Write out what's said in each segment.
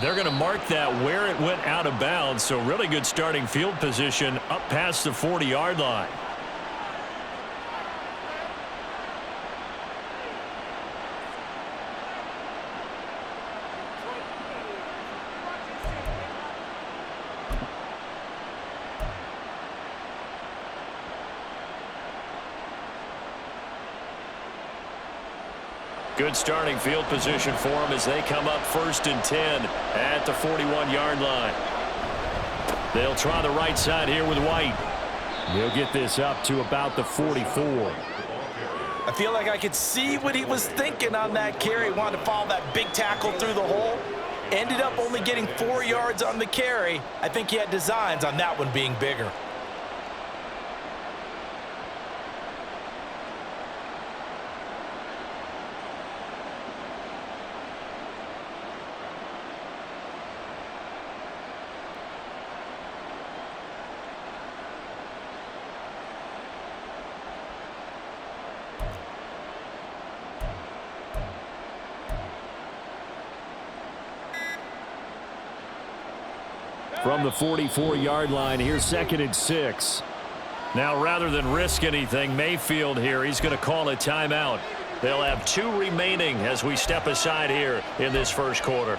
They're going to mark that where it went out of bounds, so really good starting field position up past the 40-yard line. Good starting field position for them as they come up 1st and 10 at the 41-yard line. They'll try the right side here with White. He'll get this up to about the 44. I feel like I could see what he was thinking on that carry. Wanted to follow that big tackle through the hole. Ended up only getting 4 yards on the carry. I think he had designs on that one being bigger. From the 44-yard line, here's 2nd and 6. Now, rather than risk anything, Mayfield here, he's going to call a timeout. They'll have 2 remaining as we step aside here in this first quarter.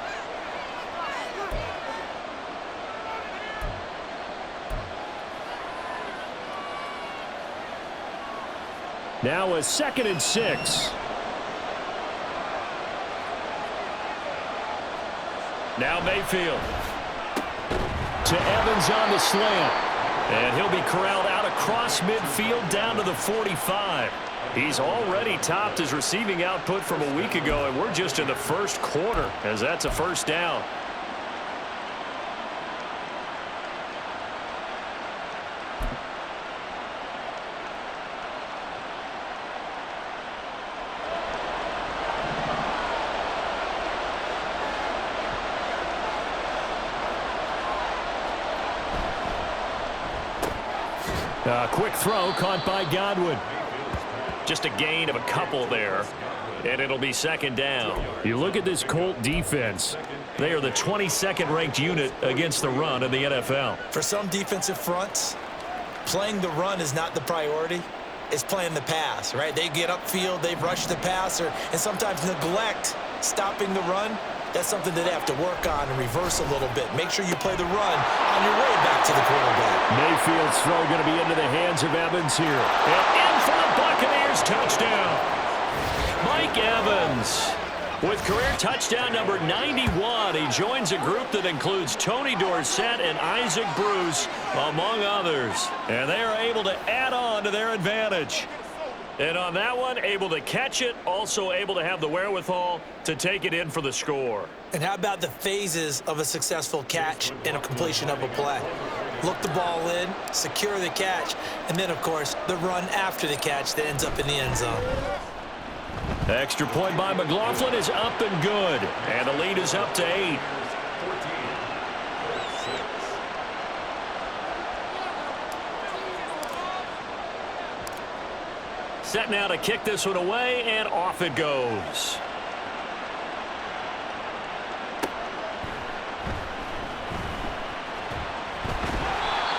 Now a 2nd and 6. Now Mayfield. To Evans on the slant. And he'll be corralled out across midfield down to the 45. He's already topped his receiving output from a week ago, and we're just in the first quarter as that's a first down. Quick throw caught by Godwin. Just a gain of a couple there, and it'll be 2nd down. You look at this Colt defense. They are the 22nd ranked unit against the run in the NFL. For some defensive fronts, playing the run is not the priority. It's playing the pass, right? They get upfield, they rush the passer, and sometimes neglect stopping the run. That's something that they have to work on and reverse a little bit. Make sure you play the run on your way back to the quarterback. Mayfield's throw going to be into the hands of Evans here. And in for the Buccaneers, touchdown. Mike Evans with career touchdown number 91. He joins a group that includes Tony Dorsett and Isaac Bruce, among others. And they are able to add on to their advantage. And on that one, able to catch it, also able to have the wherewithal to take it in for the score. And how about the phases of a successful catch and a completion of a play? Look the ball in, secure the catch, and then, of course, the run after the catch that ends up in the end zone. The extra point by McLaughlin is up and good, and the lead is up to 8. Set now to kick this one away, and off it goes.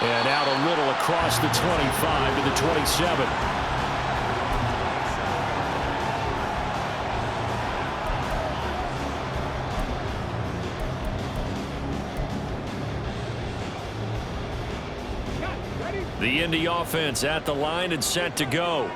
And out a little across the 25 to the 27. The Indy offense at the line and set to go.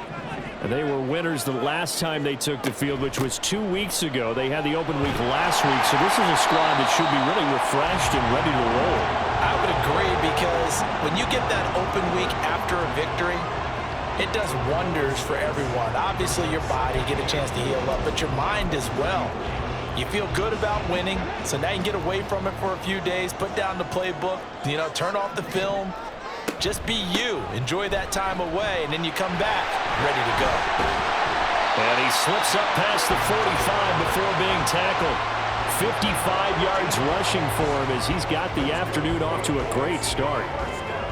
They were winners the last time they took the field, which was 2 weeks ago. They had the open week last week, so this is a squad that should be really refreshed and ready to roll. I would agree, because when you get that open week after a victory, it does wonders for everyone. Obviously, your body get a chance to heal up, but your mind as well. You feel good about winning, so now you can get away from it for a few days, put down the playbook, turn off the film. Just be you. Enjoy that time away, and then you come back ready to go. And he slips up past the 45 before being tackled. 55 yards rushing for him as he's got the afternoon off to a great start.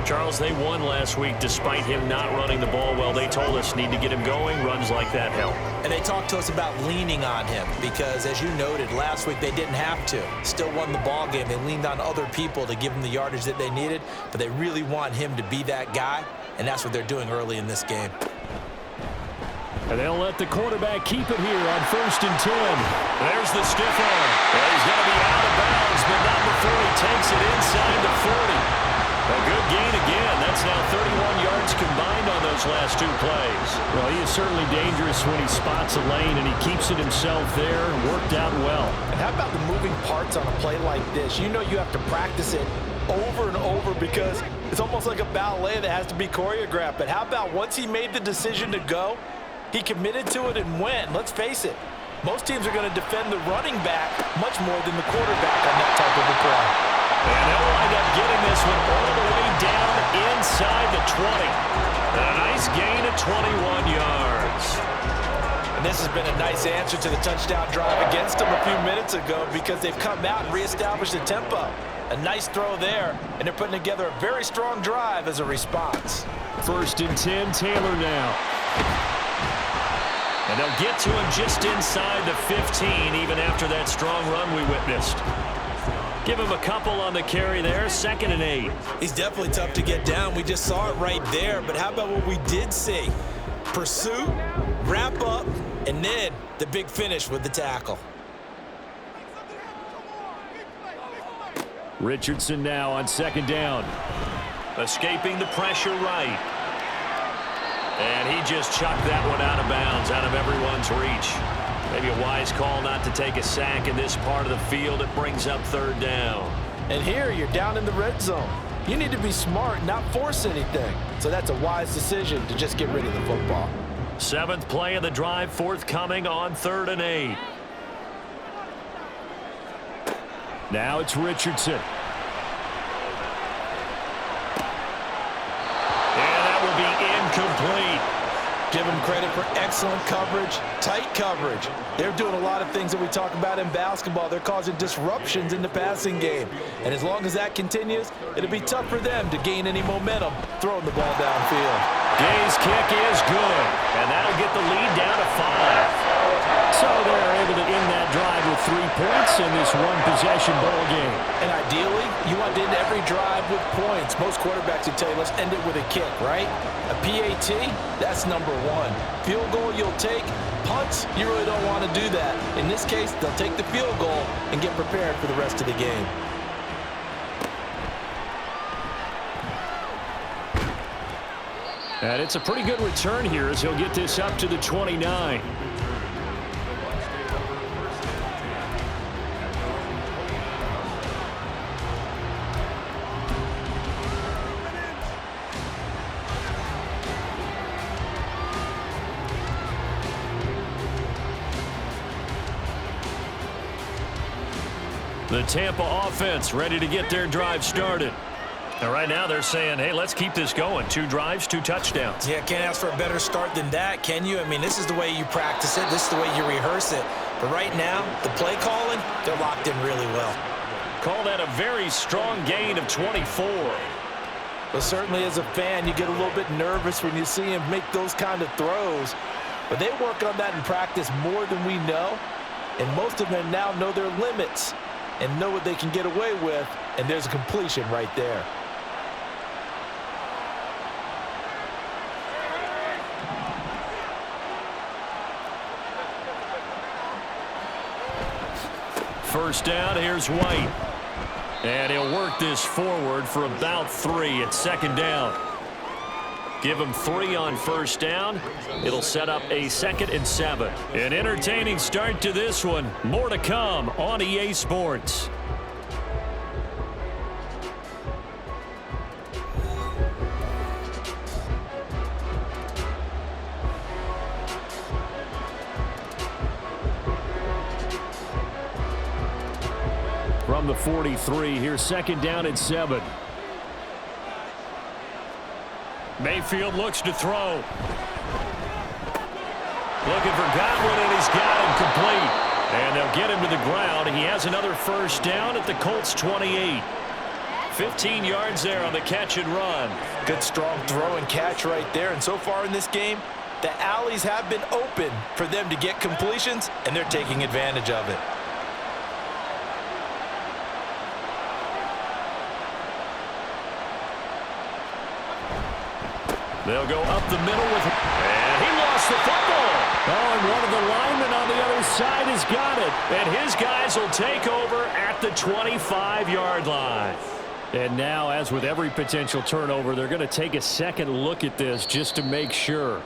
Charles, they won last week despite him not running the ball well. They told us need to get him going. Runs like that help. And they talked to us about leaning on him because, as you noted, last week they didn't have to. Still won the ball game. They leaned on other people to give them the yardage that they needed, but they really want him to be that guy, and that's what they're doing early in this game. And they'll let the quarterback keep it here on 1st and 10. There's the stiff arm. Well, he's going to be out of bounds, but not before he takes it inside the 40. A good gain again. That's now 31 yards combined on those last 2 plays. Well, he is certainly dangerous when he spots a lane, and he keeps it himself there. Worked out well. And how about the moving parts on a play like this? You know you have to practice it over and over because it's almost like a ballet that has to be choreographed. But how about once he made the decision to go, he committed to it and went. Let's face it, most teams are going to defend the running back much more than the quarterback on that type of a play. And they'll wind up getting this one all the way down inside the 20. A nice gain of 21 yards. And this has been a nice answer to the touchdown drive against them a few minutes ago because they've come out and reestablished the tempo. A nice throw there, and they're putting together a very strong drive as a response. 1st and 10, Taylor now. And they'll get to him just inside the 15, even after that strong run we witnessed. Give him a couple on the carry there, 2nd and 8. He's definitely tough to get down. We just saw it right there. But how about what we did see? Pursuit, wrap up, and then the big finish with the tackle. Richardson now on 2nd down. Escaping the pressure right. And he just chucked that one out of bounds, out of everyone's reach. Maybe a wise call not to take a sack in this part of the field. It brings up 3rd down. And here you're down in the red zone. You need to be smart, not force anything. So that's a wise decision to just get rid of the football. 7th play of the drive forthcoming on 3rd and 8. Now it's Richardson. And that will be incomplete. Give them credit for excellent coverage, tight coverage. They're doing a lot of things that we talk about in basketball. They're causing disruptions in the passing game. And as long as that continues, it'll be tough for them to gain any momentum throwing the ball downfield. Gay's kick is good, and that'll get the lead down to 5. So they're able to end that drive with 3 points in this one-possession ball game. And ideally, you want to end every drive with points. Most quarterbacks would tell you, let's end it with a kick, right? A PAT, that's number 1. Field goal you'll take. Punts, you really don't want to do that. In this case, they'll take the field goal and get prepared for the rest of the game. And it's a pretty good return here as he'll get this up to the 29. The Tampa offense ready to get their drive started. And right now they're saying, hey, let's keep this going. 2 drives, 2 touchdowns. Yeah, can't ask for a better start than that, can you? I mean, this is the way you practice it. This is the way you rehearse it. But right now, the play calling, they're locked in really well. Call that a very strong gain of 24. But certainly as a fan, you get a little bit nervous when you see him make those kind of throws. But they work on that in practice more than we know. And most of them now know their limits and know what they can get away with. And there's a completion right there. First down, here's White. And he'll work this forward for about 3 at 2nd down. Give him 3 on 1st down. It'll set up a 2nd and 7. An entertaining start to this one. More to come on EA Sports. From the 43, here's 2nd down and 7. Mayfield looks to throw. Looking for Godwin, and he's got him complete. And they'll get him to the ground. He has another 1st down at the Colts 28. 15 yards there on the catch and run. Good strong throw and catch right there. And so far in this game, the alleys have been open for them to get completions, and they're taking advantage of it. They'll go up the middle with him. And he lost the football. Oh, and one of the linemen on the other side has got it. And his guys will take over at the 25-yard line. And now, as with every potential turnover, they're going to take a second look at this just to make sure.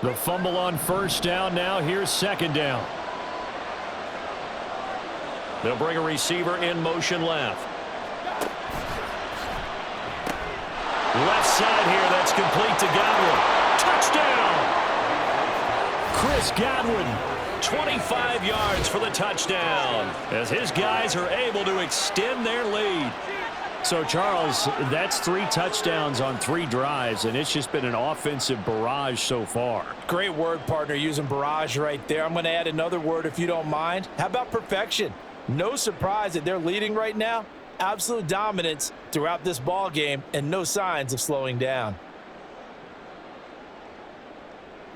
The fumble on first down now. Here's second down. They'll bring a receiver in motion left. Left side here. That's complete to Godwin. Touchdown! Chris Godwin, 25 yards for the touchdown as his guys are able to extend their lead. So, Charles, that's 3 touchdowns on 3 drives, and it's just been an offensive barrage so far. Great word, partner, using barrage right there. I'm going to add another word if you don't mind. How about perfection? No surprise that they're leading right now. Absolute dominance throughout this ball game and no signs of slowing down.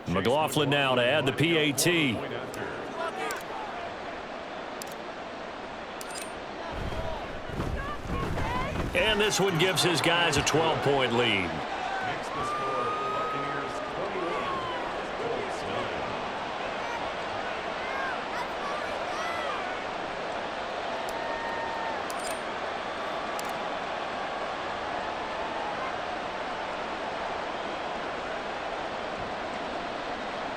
McLaughlin now to add the PAT. And this one gives his guys a 12-point lead. Next to score, Buccaneers 28, Colts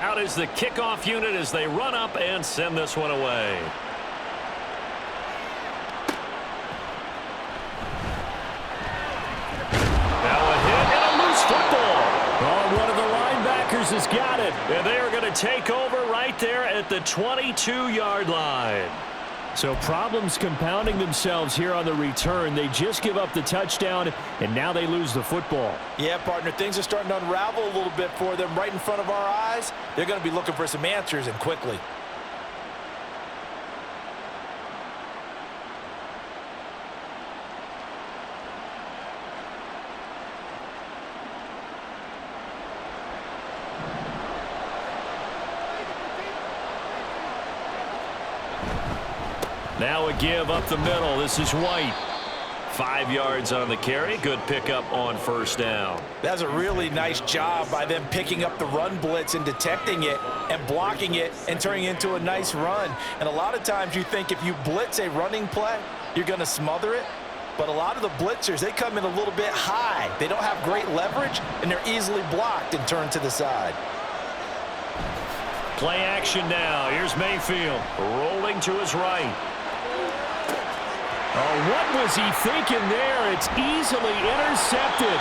9. Out is the kickoff unit as they run up and send this one away. Has got it, and they are going to take over right there at the 22-yard line. So problems compounding themselves here on the return. They just give up the touchdown, and now they lose the football. Yeah, partner, things are starting to unravel a little bit for them right in front of our eyes. They're going to be looking for some answers, and quickly. Now a give up the middle. This is White. 5 yards on the carry. Good pickup on first down. That's a really nice job by them picking up the run blitz and detecting it and blocking it and turning it into a nice run. And a lot of times you think if you blitz a running play, you're going to smother it. But a lot of the blitzers, they come in a little bit high. They don't have great leverage, and they're easily blocked and turned to the side. Play action now. Here's Mayfield rolling to his right. Oh, what was he thinking there? It's easily intercepted.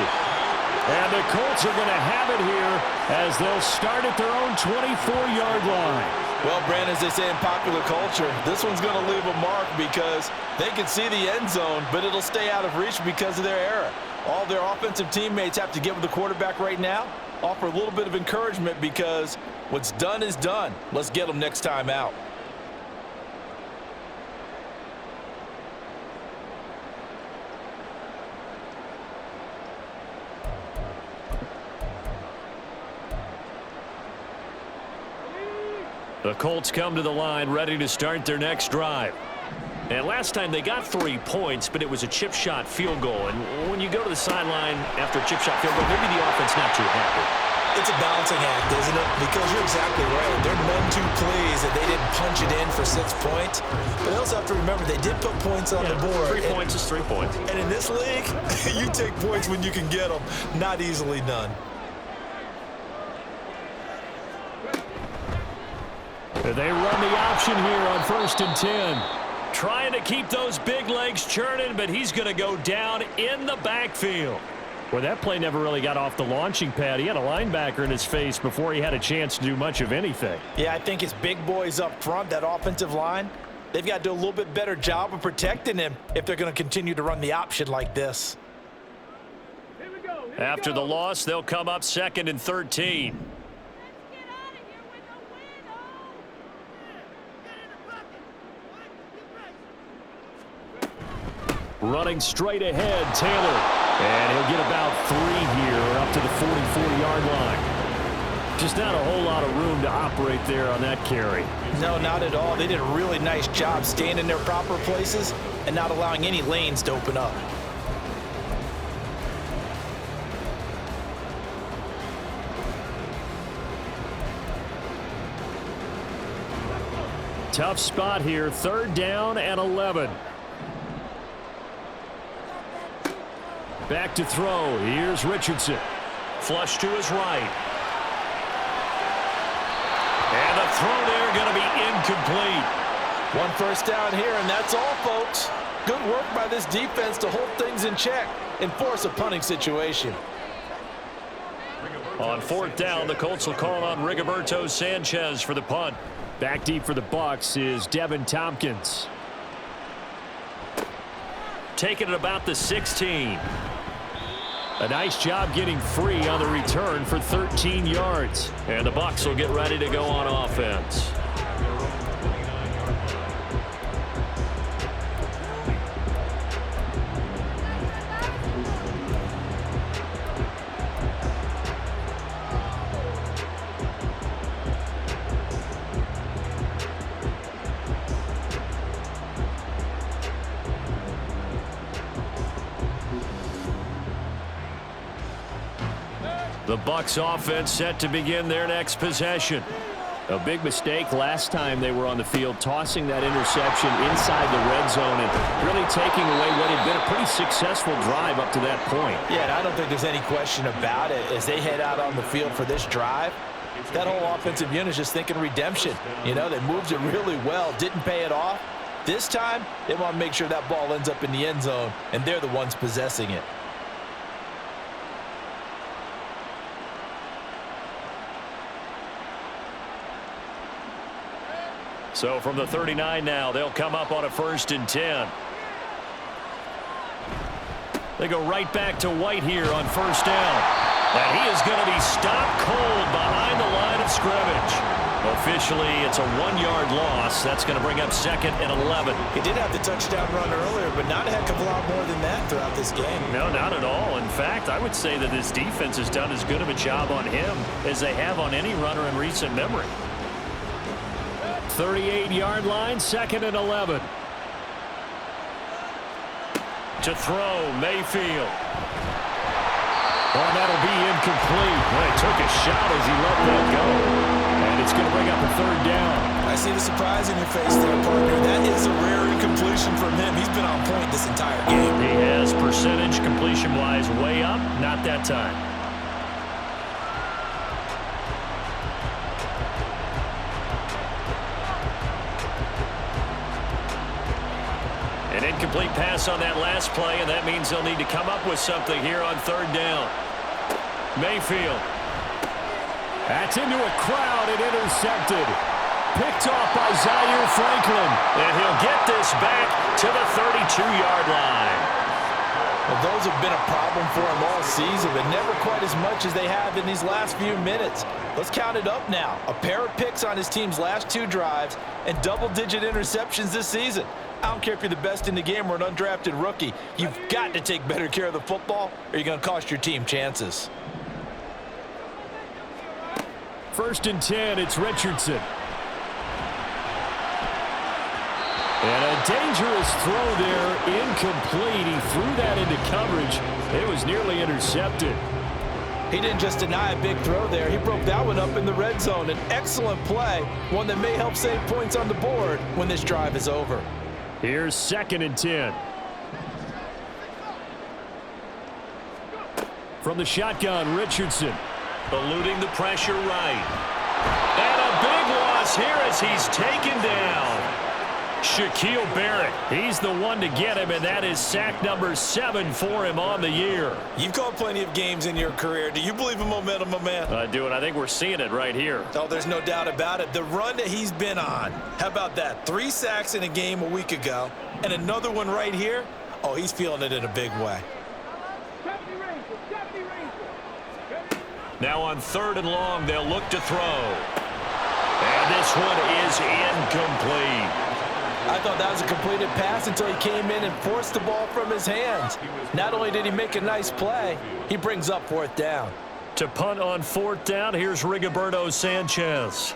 And the Colts are going to have it here as they'll start at their own 24-yard line. Well, Brandon, as they say in popular culture, this one's going to leave a mark because they can see the end zone, but it'll stay out of reach because of their error. All their offensive teammates have to get with the quarterback right now, offer a little bit of encouragement because what's done is done. Let's get them next time out. The Colts come to the line ready to start their next drive. And last time they got 3 points, but it was a chip shot field goal. And when you go to the sideline after a chip shot field goal, maybe the offense not too happy. It's a balancing act, isn't it? Because you're exactly right. They're none too pleased that they didn't punch it in for 6 points. But they also have to remember they did put points on the board. 3 points is 3 points. And in this league, you take points when you can get them, not easily done. They run the option here on 1st and 10. Trying to keep those big legs churning, but he's going to go down in the backfield. Well, that play never really got off the launching pad. He had a linebacker in his face before he had a chance to do much of anything. Yeah, I think his big boys up front, that offensive line, They've got to do a little bit better job of protecting him if they're going to continue to run the option like this. After the loss, they'll come up 2nd and 13. Running straight ahead, Taylor. And he'll get about 3 here up to the 44-yard line. Just not a whole lot of room to operate there on that carry. No, not at all. They did a really nice job staying in their proper places and not allowing any lanes to open up. Tough spot here, 3rd down and 11. Back to throw. Here's Richardson. Flush to his right. And the throw there going to be incomplete. 1 first down here, and that's all, folks. Good work by this defense to hold things in check and force a punting situation. On 4th down, the Colts will call on Rigoberto Sanchez for the punt. Back deep for the Bucs is Devin Tompkins. Taking it about the 16. A nice job getting free on the return for 13 yards. And the Bucs will get ready to go on offense. The Bucs offense set to begin their next possession. A big mistake last time they were on the field, tossing that interception inside the red zone and really taking away what had been a pretty successful drive up to that point. Yeah, and I don't think there's any question about it. As they head out on the field for this drive, that whole offensive unit is just thinking redemption. You know, they moved it really well, didn't pay it off. This time, they want to make sure that ball ends up in the end zone, and they're the ones possessing it. So from the 39 now, they'll come up on a 1st and 10. They go right back to White here on 1st down. And he is going to be stopped cold behind the line of scrimmage. Officially, it's a 1-yard loss. That's going to bring up 2nd and 11. He did have the touchdown run earlier, but not a heck of a lot more than that throughout this game. No, not at all. In fact, I would say that this defense has done as good of a job on him as they have on any runner in recent memory. 38-yard line, 2nd and 11. To throw, Mayfield. Oh, that'll be incomplete. Well, he took a shot as he let that go. And it's going to bring up a 3rd down. I see the surprise in your face there, partner. That is a rare incompletion from him. He's been on point this entire game. He has percentage completion-wise way up. Not that time. An incomplete pass on that last play, and that means they'll need to come up with something here on 3rd down. Mayfield. That's into a crowd and intercepted. Picked off by Zaire Franklin. And he'll get this back to the 32-yard line. Well, those have been a problem for him all season, but never quite as much as they have in these last few minutes. Let's count it up now. A pair of picks on his team's last 2 drives and double-digit interceptions this season. I don't care if you're the best in the game or an undrafted rookie. You've got to take better care of the football or you're going to cost your team chances. 1st and 10, it's Richardson. And a dangerous throw there, incomplete. He threw that into coverage. It was nearly intercepted. He didn't just deny a big throw there. He broke that one up in the red zone. An excellent play, one that may help save points on the board when this drive is over. Here's 2nd and 10. From the shotgun, Richardson. Eluding the pressure right. And a big loss here as he's taken down. Shaquille Barrett, he's the one to get him, and that is sack number 7 for him on the year. You've called plenty of games in your career. Do you believe in momentum, my man? I do, and I think we're seeing it right here. Oh, there's no doubt about it. The run that he's been on. How about that? 3 sacks in a game a week ago, and another one right here. Oh, he's feeling it in a big way. Now on 3rd and long, they'll look to throw. And this one is incomplete. I thought that was a completed pass until he came in and forced the ball from his hands. Not only did he make a nice play, he brings up 4th down. To punt on 4th down, here's Rigoberto Sanchez.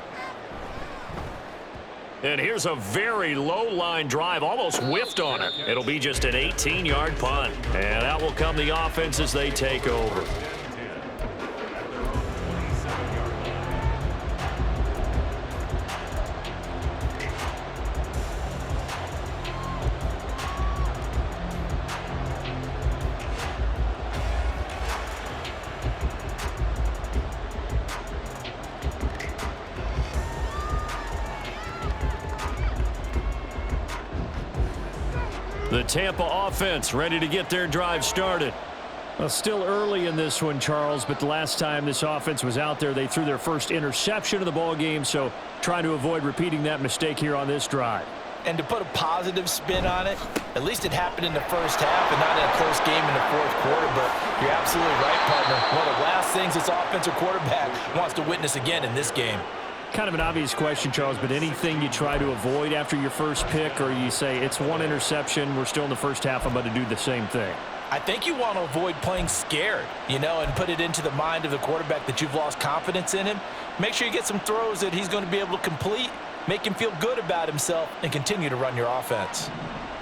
And here's a very low-line drive, almost whiffed on it. It'll be just an 18-yard punt. And out will come the offense as they take over. The Tampa offense ready to get their drive started. Well, still early in this one, Charles, but the last time this offense was out there, they threw their first interception of the ball game, so trying to avoid repeating that mistake here on this drive. And to put a positive spin on it, at least it happened in the first half and not in a close game in the 4th quarter, but you're absolutely right, partner. One of the last things this offensive quarterback wants to witness again in this game. Kind of an obvious question, Charles, but anything you try to avoid after your first pick, or you say it's 1 interception, we're still in the first half, I'm about to do the same thing? I think you want to avoid playing scared, and put it into the mind of the quarterback that you've lost confidence in him. Make sure you get some throws that he's going to be able to complete, make him feel good about himself, and continue to run your offense.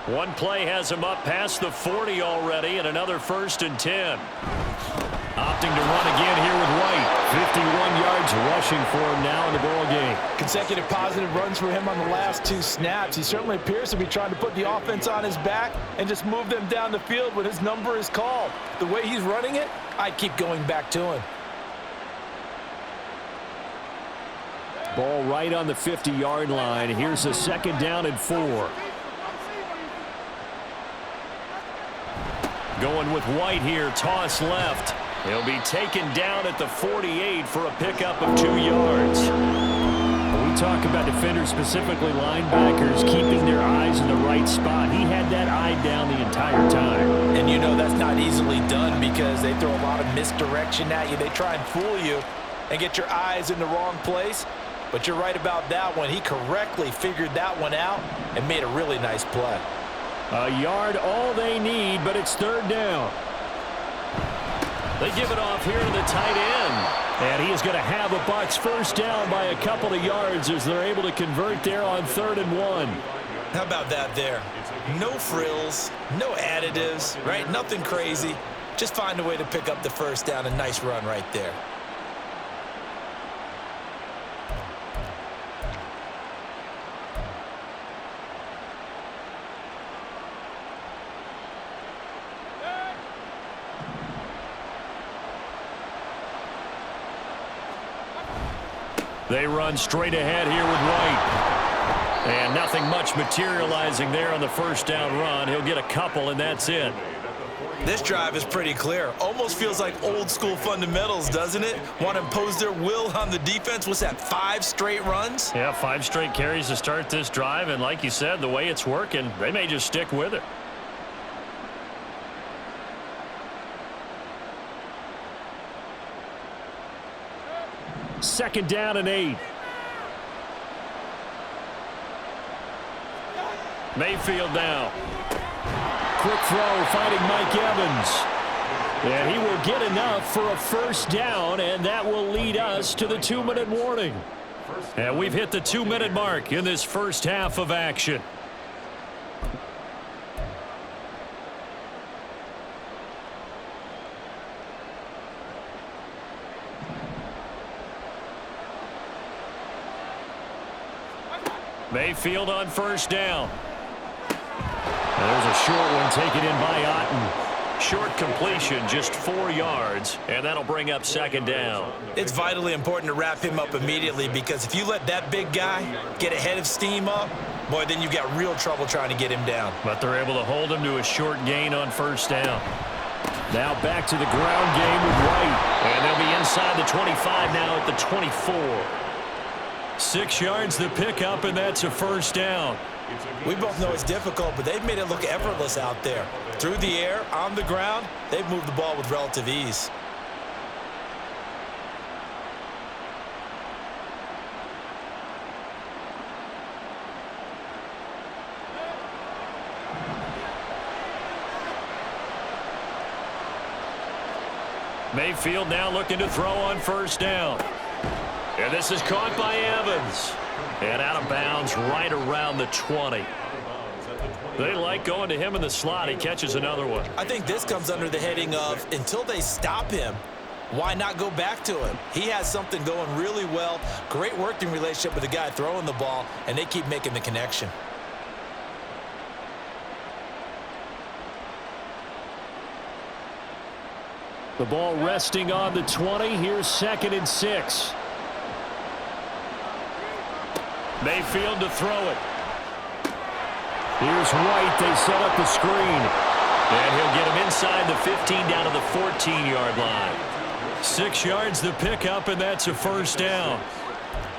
One play has him up past the 40 already, and another 1st and 10. Opting to run again here with White. 51 yards rushing for him now in the ball game. Consecutive positive runs for him on the last 2 snaps. He certainly appears to be trying to put the offense on his back and just move them down the field when his number is called. The way he's running it, I keep going back to him. Ball right on the 50-yard line. Here's a 2nd down and 4. Going with White here, toss left. He'll be taken down at the 48 for a pickup of 2 yards. When we talk about defenders, specifically linebackers, keeping their eyes in the right spot. He had that eye down the entire time. And that's not easily done because they throw a lot of misdirection at you. They try and fool you and get your eyes in the wrong place. But you're right about that one. He correctly figured that one out and made a really nice play. A yard all they need, but it's 3rd down. They give it off here to the tight end. And he is going to have a Bucs 1st down by a couple of yards as they're able to convert there on 3rd and 1. How about that there? No frills, no additives, right? Nothing crazy. Just find a way to pick up the 1st down. A nice run right there. They run straight ahead here with White. And nothing much materializing there on the 1st down run. He'll get a couple, and that's it. This drive is pretty clear. Almost feels like old school fundamentals, doesn't it? Want to impose their will on the defense. What's that, 5 straight runs? Yeah, 5 straight carries to start this drive. And like you said, the way it's working, they may just stick with it. Second down and 8. Mayfield now. Quick throw, finding Mike Evans. And he will get enough for a 1st down, and that will lead us to the 2-minute warning. And we've hit the 2-minute mark in this first half of action. Mayfield on 1st down. And there's a short one taken in by Otten. Short completion, just 4 yards, and that'll bring up 2nd down. It's vitally important to wrap him up immediately because if you let that big guy get ahead of steam up, Boy, then you've got real trouble trying to get him down. But they're able to hold him to a short gain on first down. Now back to the ground game with White. And they'll be inside the 25 now at the 24. 6 yards the pickup, and that's a first down. We both know it's difficult, but they've made it look effortless out there. Through the air, on the ground, they've moved the ball with relative ease. Mayfield now looking to throw on first down. And this is caught by Evans. And out of bounds right around the 20. They like going to him in the slot. He catches another one. I think this comes under the heading of until they stop him, why not go back to him? He has something going really well. Great working relationship with the guy throwing the ball, and they keep making the connection. The ball resting on the 20. Here's 2nd and 6. Mayfield to throw it. Here's White. They set up the screen. And he'll get him inside the 15 down to the 14-yard line. 6 yards the pickup, and that's a first down.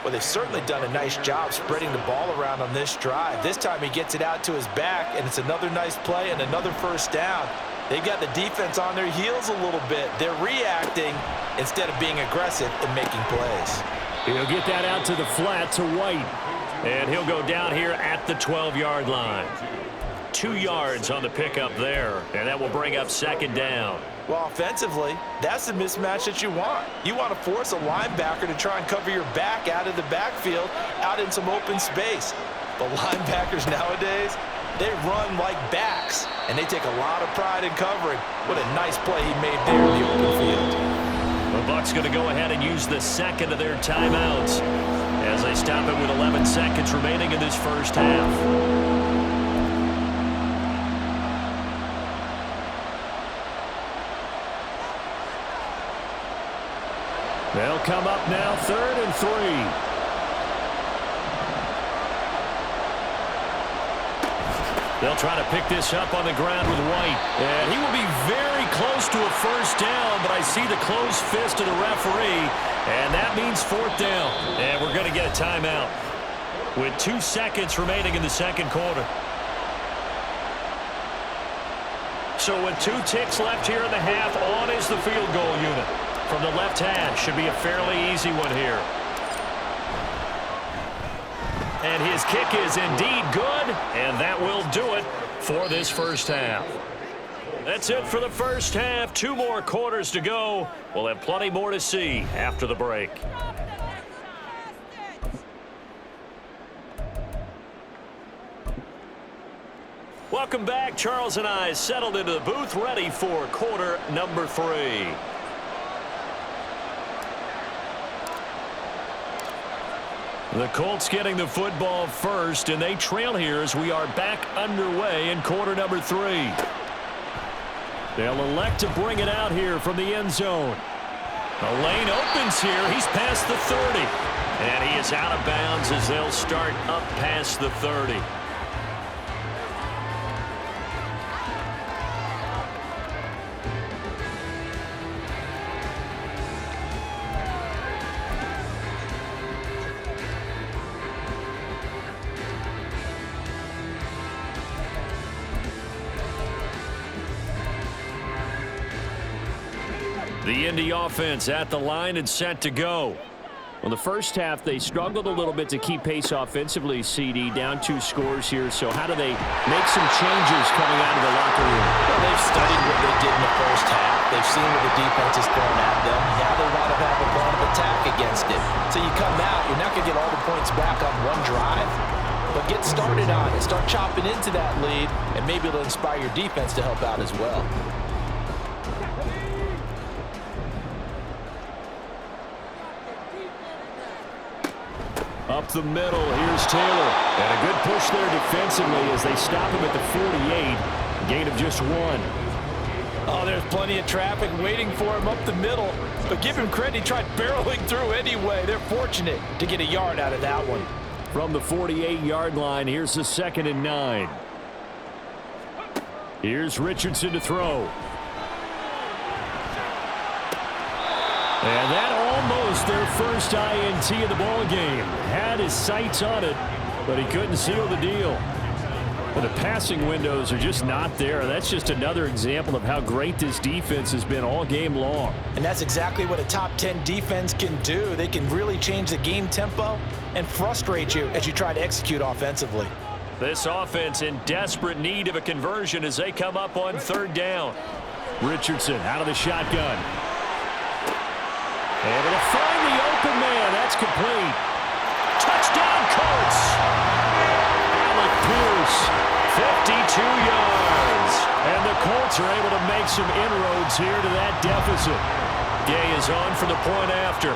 Well, they've certainly done a nice job spreading the ball around on this drive. This time he gets it out to his back, and it's another nice play and another first down. They've got the defense on their heels a little bit. They're reacting instead of being aggressive and making plays. He'll get that out to the flat to White. And he'll go down here at the 12-yard line. 2 yards on the pickup there. And that will bring up 2nd down. Well, offensively, that's the mismatch that you want. You want to force a linebacker to try and cover your back out of the backfield, out in some open space. But linebackers nowadays, they run like backs, and they take a lot of pride in covering. What a nice play he made there in the open field. The Bucs going to go ahead and use the second of their timeouts as they stop it with 11 seconds remaining in this first half. They'll come up now 3rd and 3. They'll try to pick this up on the ground with White. And he will be very close to a first down, but I see the closed fist of the referee, and that means 4th down. And we're going to get a timeout with 2 seconds remaining in the second quarter. So with 2 ticks left here in the half, on is the field goal unit. From the left hash, should be a fairly easy one here. And his kick is indeed good, and that will do it for this first half. That's it for the first half. 2 more quarters to go. We'll have plenty more to see after the break. Welcome back. Charles and I settled into the booth, ready for quarter number 3. The Colts getting the football first, and they trail here as we are back underway in quarter number 3. They'll elect to bring it out here from the end zone. The lane opens here. He's past the 30. And he is out of bounds as they'll start up past the 30. The Indy offense at the line and set to go. Well, the first half, they struggled a little bit to keep pace offensively, CD, down 2 scores here. So how do they make some changes coming out of the locker room? Well, they've studied what they did in the first half. They've seen what the defense is throwing at them. Now they want to have a plan of attack against it. So you come out, you're not going to get all the points back on one drive, but get started on it. Start chopping into that lead, and maybe it'll inspire your defense to help out as well. Up the middle, here's Taylor. And a good push there defensively as they stop him at the 48. Gain of just 1. Oh, there's plenty of traffic waiting for him up the middle. But give him credit, he tried barreling through anyway. They're fortunate to get a yard out of that one. From the 48-yard line, here's the 2nd and 9. Here's Richardson to throw. And that almost their first INT of the ball game. Had his sights on it, but he couldn't seal the deal. But the passing windows are just not there. That's just another example of how great this defense has been all game long. And that's exactly what a top 10 defense can do. They can really change the game tempo and frustrate you as you try to execute offensively. This offense in desperate need of a conversion as they come up on 3rd down. Richardson out of the shotgun. Able to find the open man. That's complete. Touchdown, Colts. Alec Pierce, 52 yards. And the Colts are able to make some inroads here to that deficit. Gay is on for the point after.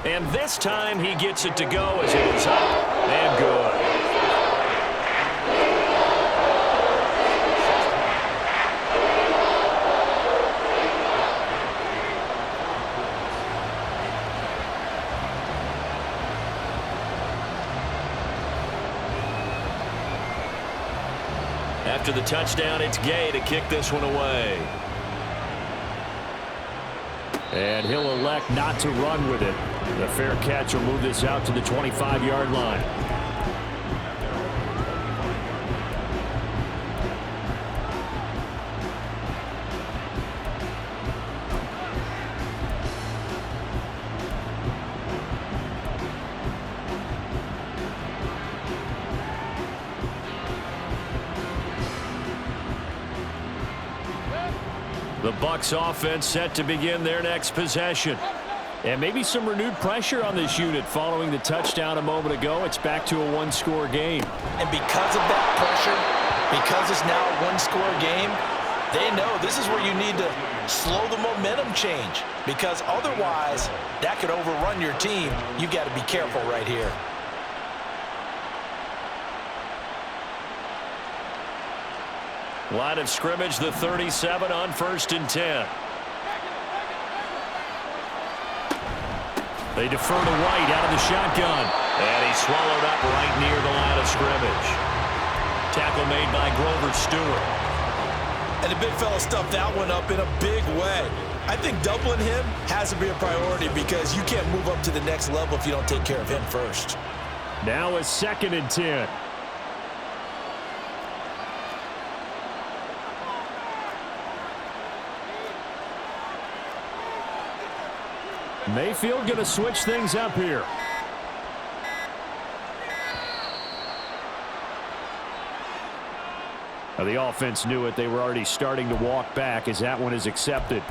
And this time he gets it to go as it is up and good. After the touchdown, it's Gay to kick this one away. And he'll elect not to run with it. The fair catch will move this out to the 25-yard line. The Bucs offense set to begin their next possession. And maybe some renewed pressure on this unit following the touchdown a moment ago. It's back to a one-score game. And because of that pressure, because it's now a one-score game, they know this is where you need to slow the momentum change. Because otherwise, that could overrun your team. You've got to be careful right here. Line of scrimmage, the 37 on 1st and 10. They defer to White out of the shotgun. And he's swallowed up right near the line of scrimmage. Tackle made by Grover Stewart. And the big fella stuffed that one up in a big way. I think doubling him has to be a priority because you can't move up to the next level if you don't take care of him first. Now a 2nd and 10. Mayfield going to switch things up here. Now the offense knew it. They were already starting to walk back as that one is accepted.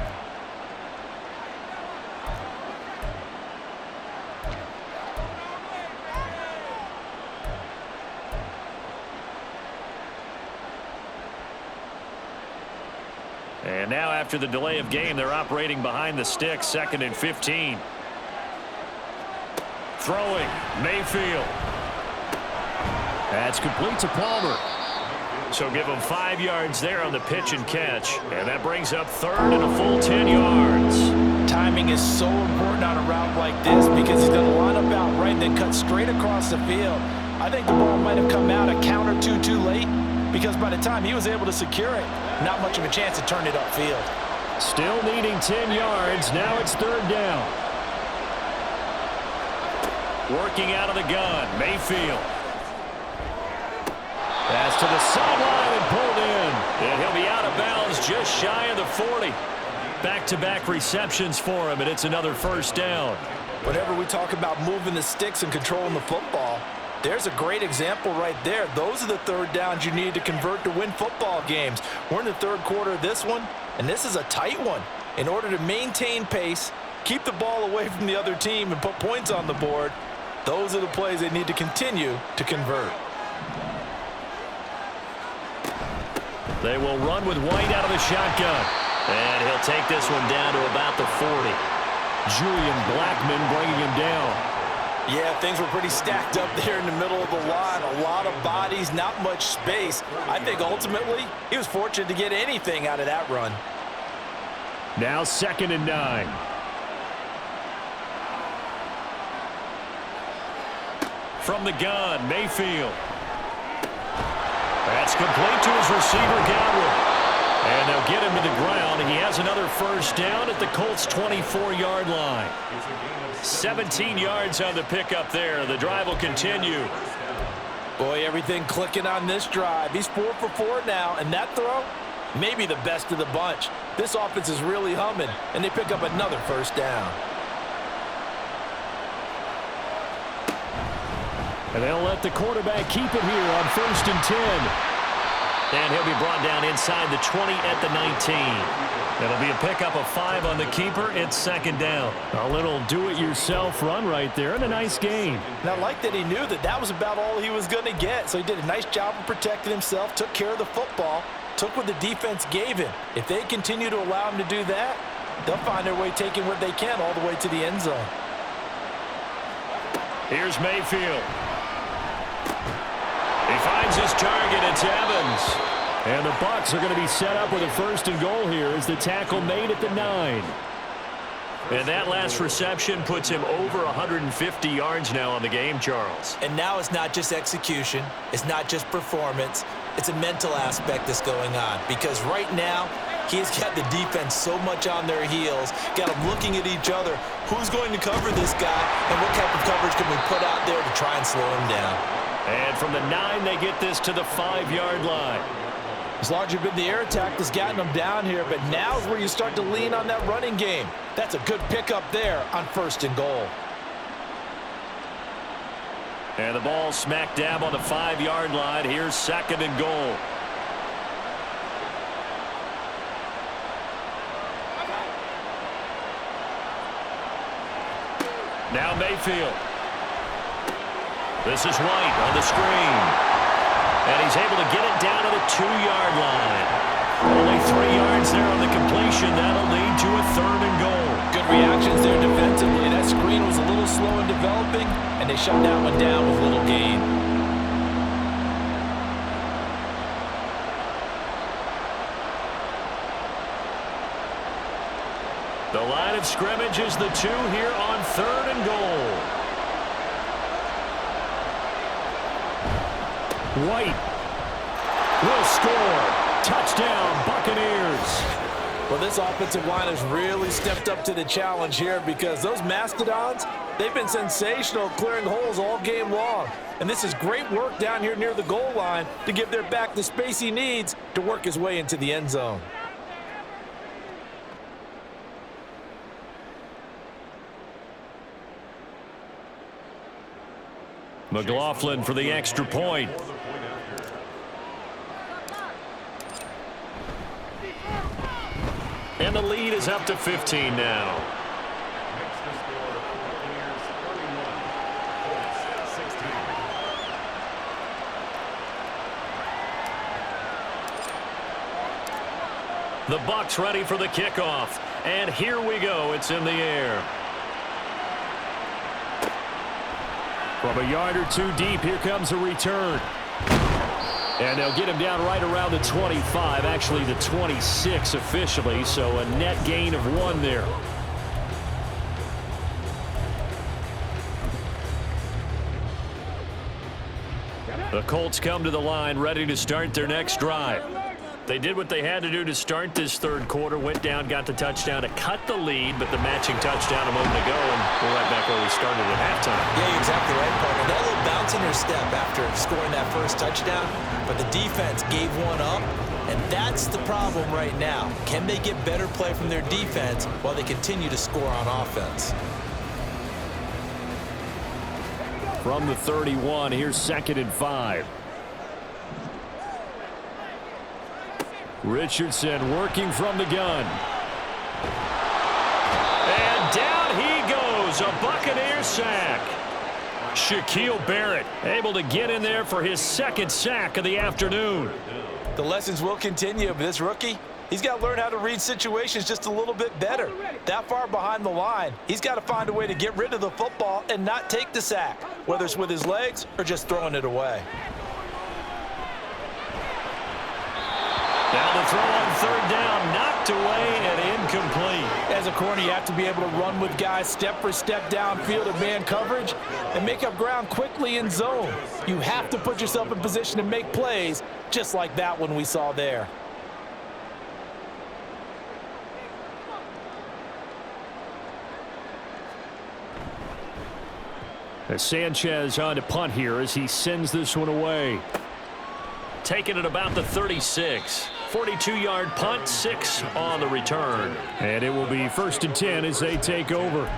And now after the delay of game, they're operating behind the sticks, 2nd and 15. Throwing, Mayfield. That's complete to Palmer. So give him 5 yards there on the pitch and catch. And that brings up 3rd and a full 10 yards. Timing is so important on a route like this because he's going to line up out right and then cut straight across the field. I think the ball might have come out a count or two too late because by the time he was able to secure it, not much of a chance to turn it upfield. Still needing 10 yards. Now it's 3rd down. Working out of the gun, Mayfield. Pass to the sideline and pulled in. And he'll be out of bounds just shy of the 40. Back-to-back receptions for him, and it's another 1st down. Whenever we talk about moving the sticks and controlling the football, there's a great example right there. Those are the 3rd downs you need to convert to win football games. We're in the 3rd quarter of this one, and this is a tight one. In order to maintain pace, keep the ball away from the other team, and put points on the board, those are the plays they need to continue to convert. They will run with White out of the shotgun. And he'll take this one down to about the 40. Julian Blackmon bringing him down. Yeah, things were pretty stacked up there in the middle of the line. A lot of bodies, not much space. I think ultimately he was fortunate to get anything out of that run. Now 2nd and 9. from the gun, Mayfield. That's complete to his receiver, Godwin. And they'll get him to the ground. He has another first down at the Colts' 24-yard line. 17 yards on the pickup there. The drive will continue. Boy, everything clicking on this drive. He's 4 for 4 now, and that throw, maybe the best of the bunch. This offense is really humming, and they pick up another first down. And they'll let the quarterback keep it here on 1st and 10. And he'll be brought down inside the 20 at the 19. It'll be a pickup of 5 on the keeper. It's 2nd down. A little do-it-yourself run right there, and a nice game. And I like that he knew that that was about all he was going to get. So he did a nice job of protecting himself, took care of the football, took what the defense gave him. If they continue to allow him to do that, they'll find their way taking what they can all the way to the end zone. Here's Mayfield. He finds his target. It's Evans. And the Bucs are going to be set up with a 1st and goal here as the tackle made at the 9. And that last reception puts him over 150 yards now on the game, Charles. And now it's not just execution. It's not just performance. It's a mental aspect that's going on. Because right now, he's got the defense so much on their heels, got them looking at each other. Who's going to cover this guy, and what type of coverage can we put out there to try and slow him down? And from the 9, they get this to the 5-yard line. It's largely been the air attack that's gotten them down here, but now is where you start to lean on that running game. That's a good pickup there on 1st and goal. And the ball smack dab on the 5-yard line. Here's 2nd and goal. Now Mayfield. This is White on the screen. And he's able to get it down to the 2-yard line. Only 3 yards there on the completion. That'll lead to a 3rd and goal. Good reactions there defensively. That screen was a little slow in developing, and they shut that one down with little gain. The line of scrimmage is the 2 here on 3rd and goal. White will score. Touchdown, Buccaneers. Well, this offensive line has really stepped up to the challenge here because those Mastodons, they've been sensational clearing holes all game long. And this is great work down here near the goal line to give their back the space he needs to work his way into the end zone. McLaughlin for the extra point. And the lead is up to 15 now. Next to score, Buccaneers 31, Colts 16. The Bucs ready for the kickoff. And here we go. It's in the air. From a yard or 2 deep, here comes a return. And they'll get him down right around the 25, actually the 26 officially, so a net gain of 1 there. The Colts come to the line ready to start their next drive. They did what they had to do to start this 3rd quarter, went down, got the touchdown to cut the lead, but the matching touchdown a moment ago, and we're right back where we started at halftime. Yeah, you're exactly right, partner. That little bounce in their step after scoring that first touchdown, but the defense gave one up, and that's the problem right now. Can they get better play from their defense while they continue to score on offense? From the 31, here's 2nd and 5. Richardson working from the gun. And down he goes. A Buccaneers sack. Shaquille Barrett able to get in there for his 2nd sack of the afternoon. The lessons will continue, but this rookie, he's got to learn how to read situations just a little bit better. That far behind the line, he's got to find a way to get rid of the football and not take the sack, whether it's with his legs or just throwing it away. Now the throw on 3rd down, knocked away and incomplete. As a corner, you have to be able to run with guys step for step downfield of man coverage and make up ground quickly in zone. You have to put yourself in position to make plays, just like that one we saw there. As Sanchez on to punt here as he sends this one away. Taking it about the 36. 42-yard punt, 6 on the return. And it will be 1st and 10 as they take over.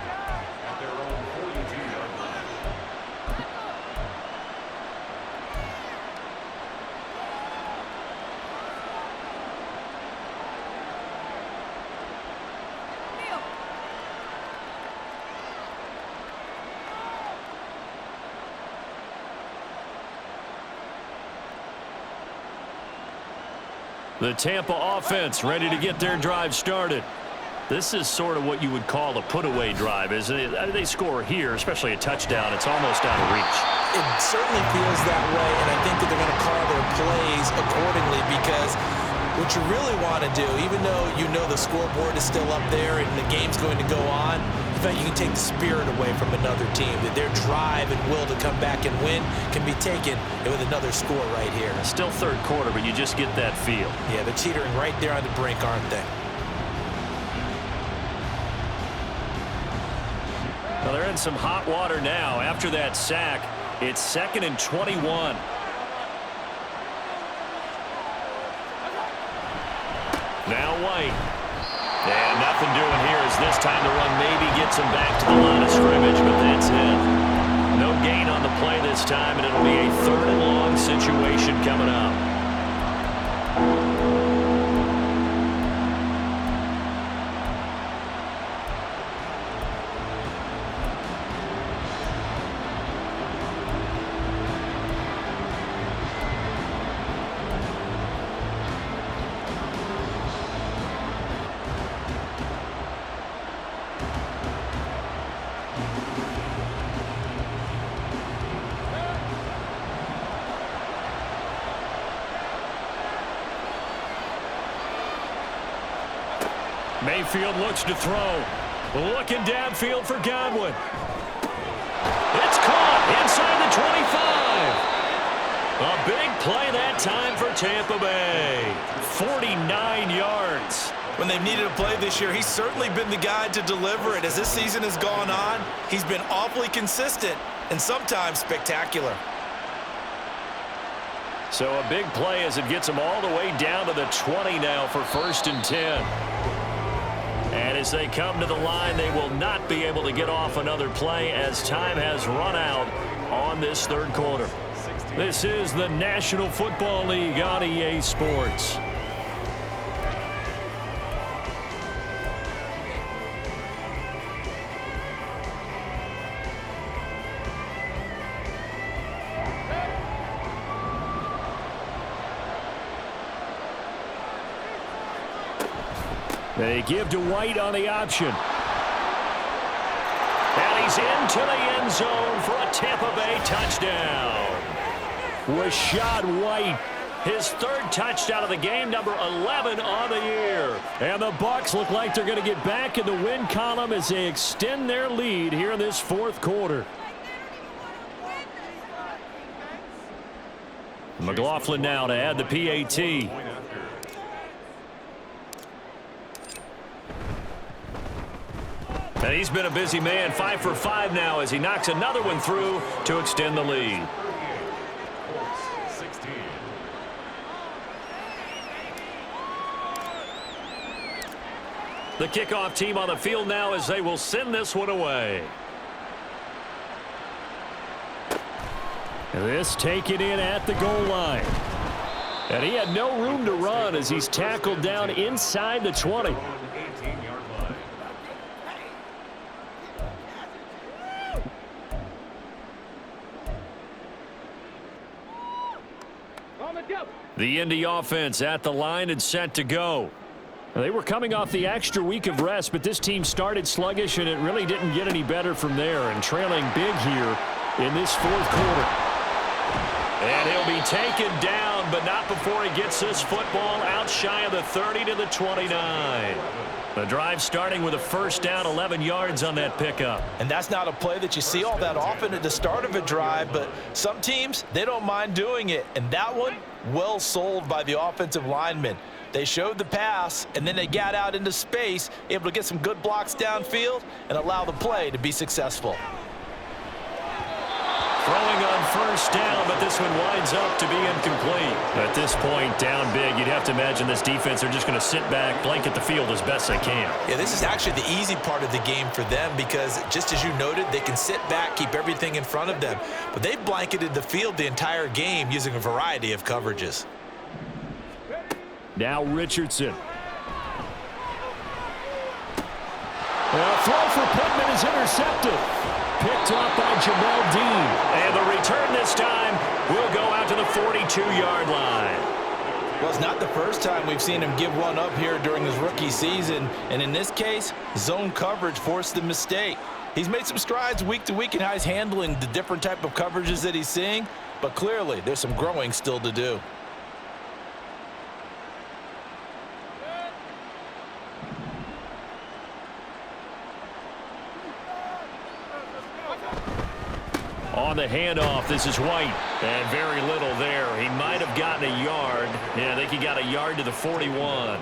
The Tampa offense ready to get their drive started. This is sort of what you would call a put-away drive, isn't it? They score here, especially a touchdown. It's almost out of reach. It certainly feels that way, and I think that they're going to call their plays accordingly because what you really want to do, even though you know the scoreboard is still up there and the game's going to go on, in fact, you can take the spirit away from another team, that their drive and will to come back and win can be taken with another score right here. Still third quarter, but you just get that feel. Yeah, they're teetering right there on the brink, aren't they? Well, they're in some hot water now. After that sack, it's 2nd and 21. Now White. And nothing doing here as this time the run maybe gets him back to the line of scrimmage, but that's it. No gain on the play this time, and it'll be a 3rd and long situation coming up. Mayfield looks to throw. Looking downfield for Godwin. It's caught inside the 25. A big play that time for Tampa Bay. 49 yards. When they've needed a play this year, he's certainly been the guy to deliver it. As this season has gone on, he's been awfully consistent and sometimes spectacular. So a big play as it gets them all the way down to the 20 now for 1st and 10. And as they come to the line, they will not be able to get off another play as time has run out on this 3rd quarter. This is the National Football League on EA Sports. They give to White on the option. And he's into the end zone for a Tampa Bay touchdown. Rashad White, his 3rd touchdown of the game, number 11 on the year. And the Bucs look like they're going to get back in the win column as they extend their lead here in this 4th quarter. McLaughlin now to add the PAT. And he's been a busy man, 5 for 5 now as he knocks another one through to extend the lead. Colts, 16. The kickoff team on the field now as they will send this one away. And this taken in at the goal line. And he had no room to run as he's tackled down inside the 20. 18-yard line. The Indy offense at the line and set to go. They were coming off the extra week of rest, but this team started sluggish, and it really didn't get any better from there, and trailing big here in this 4th quarter. And he'll be taken down, but not before he gets this football out shy of the 30 to the 29. The drive starting with a first down, 11 yards on that pickup. And that's not a play that you see all that often at the start of a drive, but some teams, they don't mind doing it. And that one, well sold by the offensive lineman. They showed the pass, and then they got out into space, able to get some good blocks downfield and allow the play to be successful. Throwing on first down, but this one winds up to be incomplete. At this point, down big, you'd have to imagine this defense are just going to sit back, blanket the field as best they can. Yeah, this is actually the easy part of the game for them because, just as you noted, they can sit back, keep everything in front of them. But they've blanketed the field the entire game using a variety of coverages. Now Richardson. A throw for Pittman is intercepted. Picked up by Jamel Dean. And the return this time will go out to the 42-yard line. Well, it's not the first time we've seen him give one up here during his rookie season. And in this case, zone coverage forced the mistake. He's made some strides week to week in how he's handling the different type of coverages that he's seeing. But clearly, there's some growing still to do. On the handoff, this is White. And very little there. He might have gotten a yard. Yeah, I think he got a yard to the 41.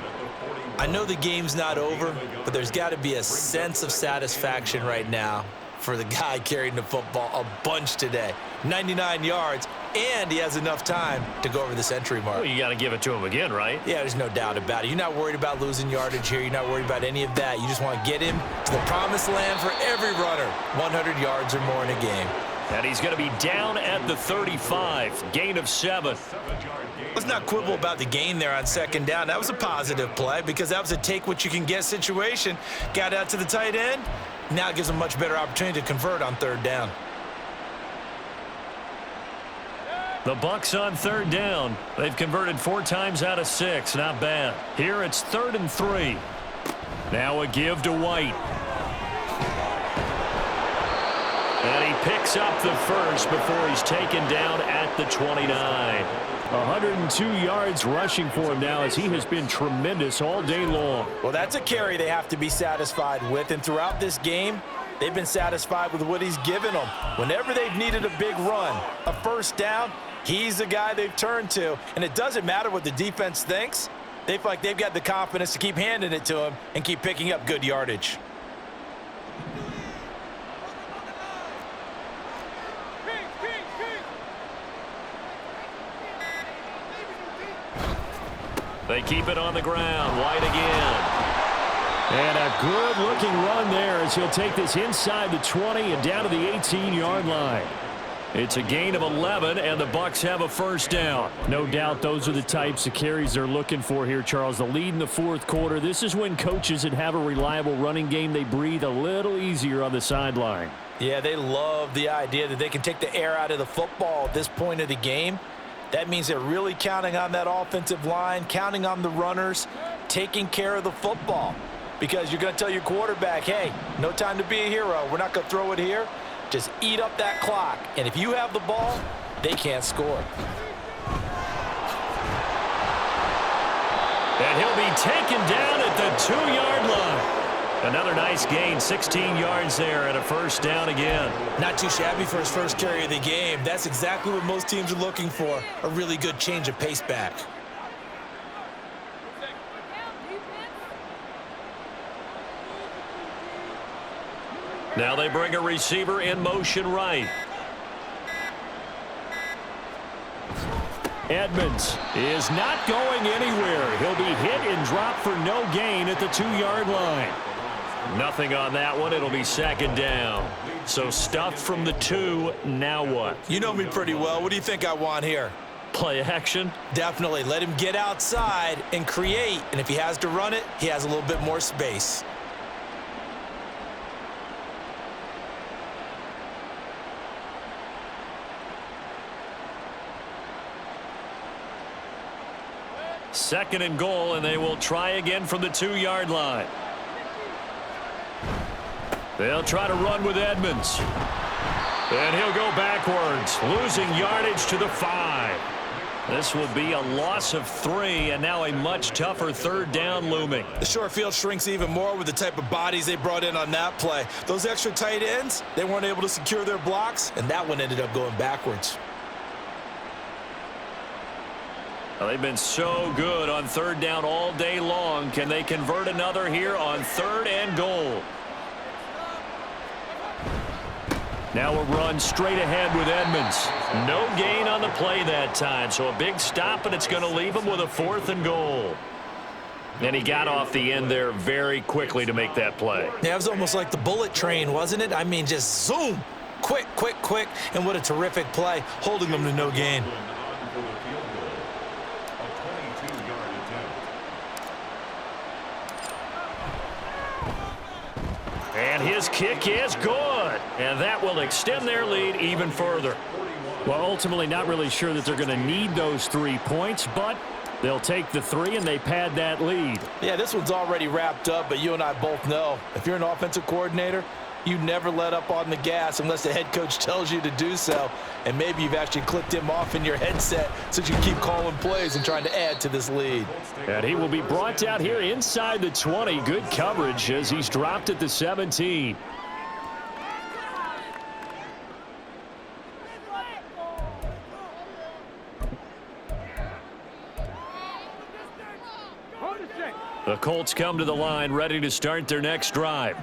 I know the game's not over, but there's got to be a sense of satisfaction right now for the guy carrying the football a bunch today. 99 yards, and he has enough time to go over the century mark. Well, you got to give it to him again, right? Yeah, there's no doubt about it. You're not worried about losing yardage here. You're not worried about any of that. You just want to get him to the promised land for every runner. 100 yards or more in a game. And he's going to be down at the 35. Gain of 7. Let's not quibble about the gain there on second down. That was a positive play because that was a take-what-you-can-get situation. Got out to the tight end. Now it gives him a much better opportunity to convert on third down. The Bucs on third down. They've converted 4 times out of 6. Not bad. Here it's 3rd and 3. Now a give to White. And he picks up the first before he's taken down at the 29. 102 yards rushing for him now as he has been tremendous all day long. Well, that's a carry they have to be satisfied with. And throughout this game, they've been satisfied with what he's given them. Whenever they've needed a big run, a first down, he's the guy they've turned to. And it doesn't matter what the defense thinks. They feel like they've got the confidence to keep handing it to him and keep picking up good yardage. They keep it on the ground. White again. And a good-looking run there as he'll take this inside the 20 and down to the 18-yard line. It's a gain of 11, and the Bucs have a first down. No doubt those are the types of carries they're looking for here, Charles. The lead in the fourth quarter. This is when coaches that have a reliable running game, they breathe a little easier on the sideline. Yeah, they love the idea that they can take the air out of the football at this point of the game. That means they're really counting on that offensive line, counting on the runners, taking care of the football. Because you're going to tell your quarterback, hey, no time to be a hero. We're not going to throw it here. Just eat up that clock. And if you have the ball, they can't score. And he'll be taken down at the 2-yard line. Another nice gain, 16 yards there and a first down again. Not too shabby for his first carry of the game. That's exactly what most teams are looking for, a really good change of pace back. Now they bring a receiver in motion right. Edmonds is not going anywhere. He'll be hit and dropped for no gain at the 2-yard line. Nothing on that one. It'll be second down. So stuffed from the 2. Now what? You know me pretty well. What do you think I want here? Play action? Definitely. Let him get outside and create. And if he has to run it, he has a little bit more space. Second and goal, and they will try again from the 2-yard line. They'll try to run with Edmonds. And he'll go backwards, losing yardage to the 5. This will be a loss of 3, and now a much tougher third down looming. The short field shrinks even more with the type of bodies they brought in on that play. Those extra tight ends, they weren't able to secure their blocks, and that one ended up going backwards. Well, they've been so good on third down all day long. Can they convert another here on 3rd and goal? Now a run straight ahead with Edmonds. No gain on the play that time, so a big stop, and it's going to leave him with a 4th and goal. And he got off the end there very quickly to make that play. Yeah, it was almost like the bullet train, wasn't it? I mean, just zoom. Quick, quick, quick. And what a terrific play, holding them to no gain. And his kick is good. And that will extend their lead even further. Well, ultimately not really sure that they're going to need those 3 points, but they'll take the 3 and they pad that lead. Yeah, this one's already wrapped up, but you and I both know if you're an offensive coordinator, you never let up on the gas unless the head coach tells you to do so. And maybe you've actually clicked him off in your headset so you keep calling plays and trying to add to this lead. And he will be brought out here inside the 20. Good coverage as he's dropped at the 17. The Colts come to the line ready to start their next drive.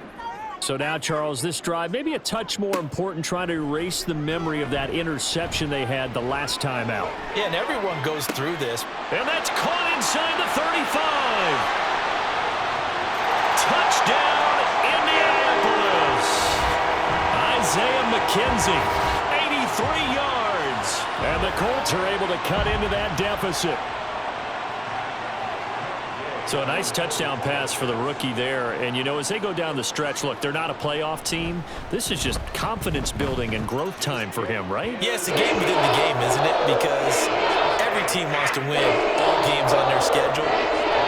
So now, Charles, this drive maybe a touch more important, trying to erase the memory of that interception they had the last time out. Yeah, and everyone goes through this. And that's caught inside the 35. Touchdown, Indianapolis. Isaiah McKenzie, 83 yards. And the Colts are able to cut into that deficit. So a nice touchdown pass for the rookie there. And, you know, as they go down the stretch, look, they're not a playoff team. This is just confidence building and growth time for him, right? Yeah, it's a game within the game, isn't it? Because every team wants to win all games on their schedule.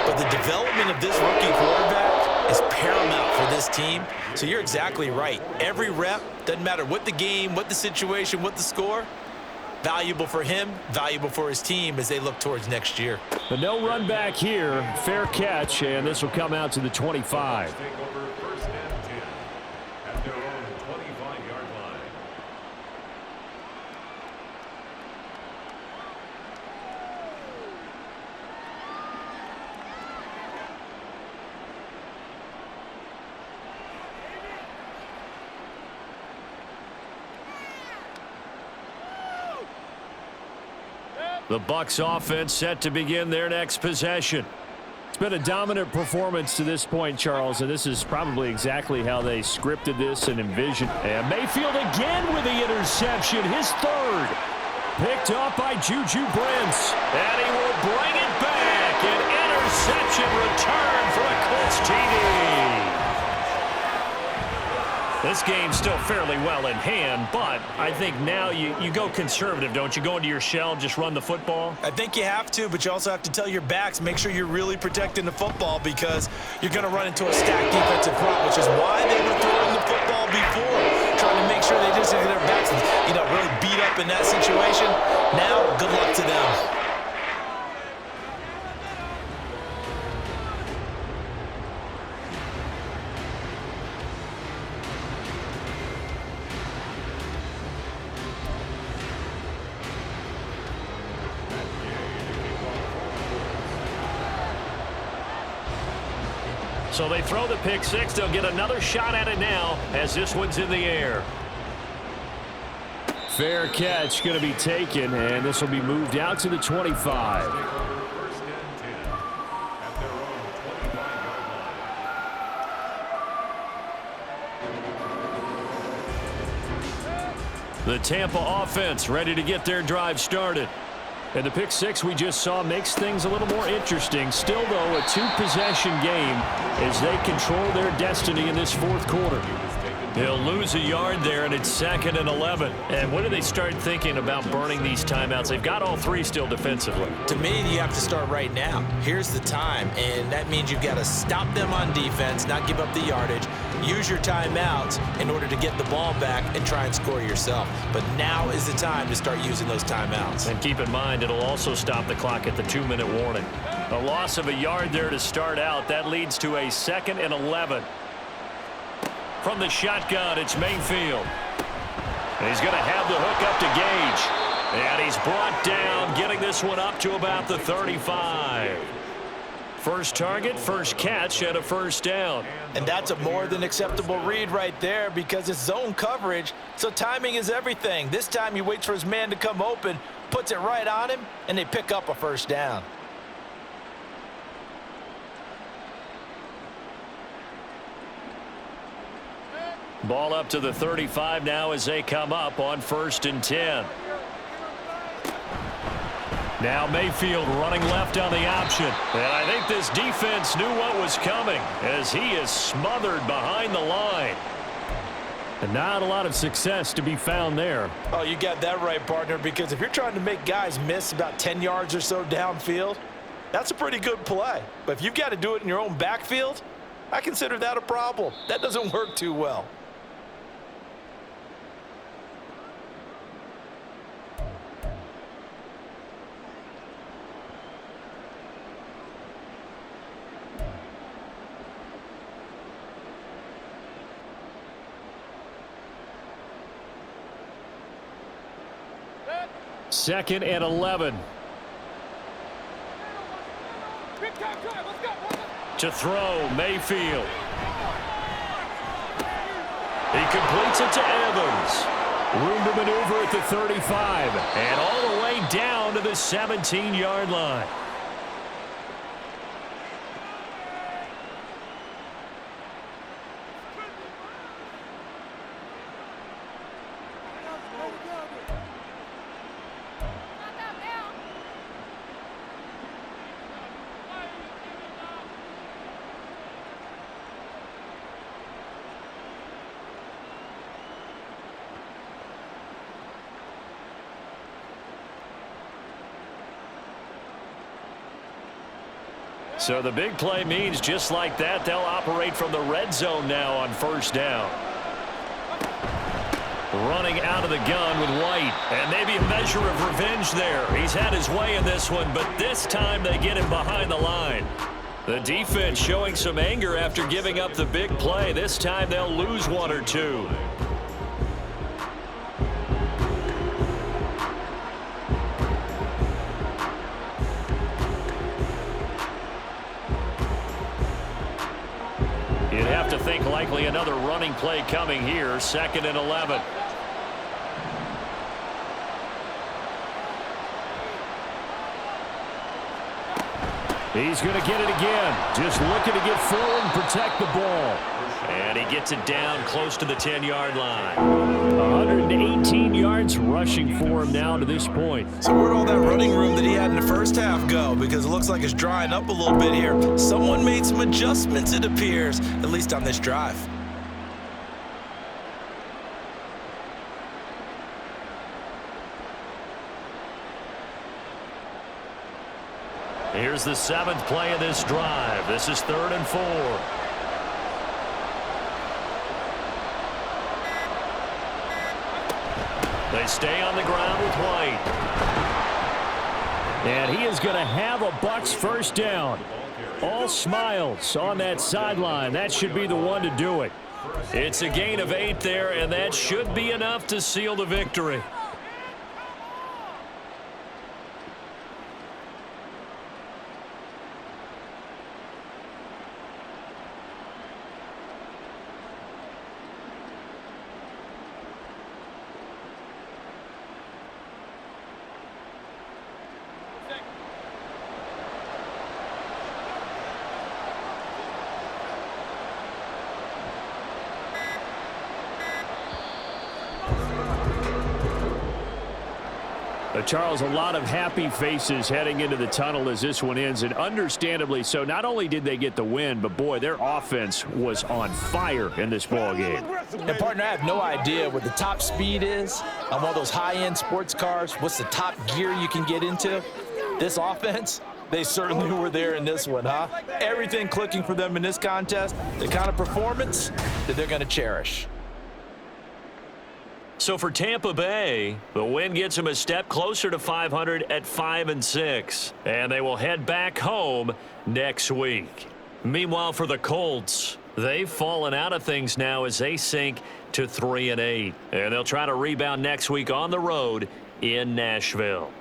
But the development of this rookie quarterback is paramount for this team. So you're exactly right. Every rep, doesn't matter what the game, what the situation, what the score, valuable for him, valuable for his team as they look towards next year. But no run back here. Fair catch, and this will come out to the 25. Take over 1st and 10 at their own 25-yard line. The Bucs offense set to begin their next possession. It's been a dominant performance to this point, Charles, and this is probably exactly how they scripted this and envisioned. And Mayfield again with the interception, his 3rd. Picked up by Juju Brents, and he will bring it back. An interception return for a Colts TD. This game's still fairly well in hand, but I think now you go conservative, don't you? Go into your shell, just run the football? I think you have to, but you also have to tell your backs, make sure you're really protecting the football because you're going to run into a stacked defensive front, which is why they were throwing the football before, trying to make sure they just get their backs, really beat up in that situation. Now, good luck to them. So they throw the pick 6. They'll get another shot at it now as this one's in the air. Fair catch going to be taken, and this will be moved out to the 25. Take over 1st and 10 at their own 25-yard line. The Tampa offense ready to get their drive started. And the pick 6 we just saw makes things a little more interesting. Still, though, a 2-possession game as they control their destiny in this 4th quarter. He was taken He'll lose a yard there, and it's 2nd and 11. And when do they start thinking about burning these timeouts? They've got all 3 still defensively. To me, you have to start right now. Here's the time, and that means you've got to stop them on defense, not give up the yardage, use your timeouts in order to get the ball back and try and score yourself. But now is the time to start using those timeouts. And keep in mind, it'll also stop the clock at the 2-minute warning. A loss of a yard there to start out. That leads to a 2nd and 11. From the shotgun, it's Mayfield. And he's going to have the hook up to Gage. And he's brought down, getting this one up to about the 35. First target, first catch, and a first down. And that's a more than acceptable read right there because it's zone coverage, so timing is everything. This time he waits for his man to come open, puts it right on him, and they pick up a first down. Ball up to the 35 now as they come up on 1st and 10. Now Mayfield running left on the option. And I think this defense knew what was coming as he is smothered behind the line. And not a lot of success to be found there. Oh, you got that right, partner, because if you're trying to make guys miss about 10 yards or so downfield, that's a pretty good play. But if you've got to do it in your own backfield, I consider that a problem. That doesn't work too well. Second and 11. To throw, Mayfield. He completes it to Evans. Room to maneuver at the 35. And all the way down to the 17-yard line. So the big play means just like that, they'll operate from the red zone now on 1st down. Running out of the gun with White. And maybe a measure of revenge there. He's had his way in this one, but this time they get him behind the line. The defense showing some anger after giving up the big play. This time they'll lose 1 or 2. You'd have to think likely another running play coming here. 2nd and 11. He's going to get it again. Just looking to get forward and protect the ball. And he gets it down close to the 10-yard line. 118 yards rushing for him now to this point. So where'd all that running room that he had in the first half go? Because it looks like it's drying up a little bit here. Someone made some adjustments, it appears, at least on this drive. Here's the 7th play of this drive. This is 3rd and 4. They stay on the ground with White. And he is going to have a Bucs first down. All smiles on that sideline. That should be the one to do it. It's a gain of 8 there, and that should be enough to seal the victory. Charles, a lot of happy faces heading into the tunnel as this one ends, and understandably so. Not only did they get the win, but, boy, their offense was on fire in this ball game. And, partner, I have no idea what the top speed is on one of those high-end sports cars. What's the top gear you can get into? This offense, they certainly were there in this one, huh? Everything clicking for them in this contest, the kind of performance that they're going to cherish. So for Tampa Bay, the win gets them a step closer to 500 at 5-6, and they will head back home next week. Meanwhile, for the Colts, they've fallen out of things now as they sink to 3-8, and they'll try to rebound next week on the road in Nashville.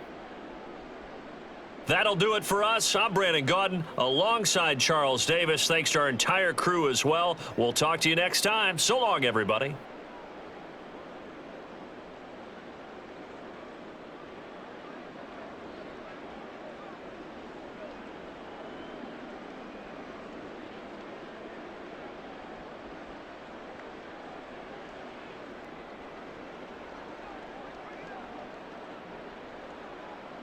That'll do it for us. I'm Brandon Gaudin alongside Charles Davis. Thanks to our entire crew as well. We'll talk to you next time. So long, everybody.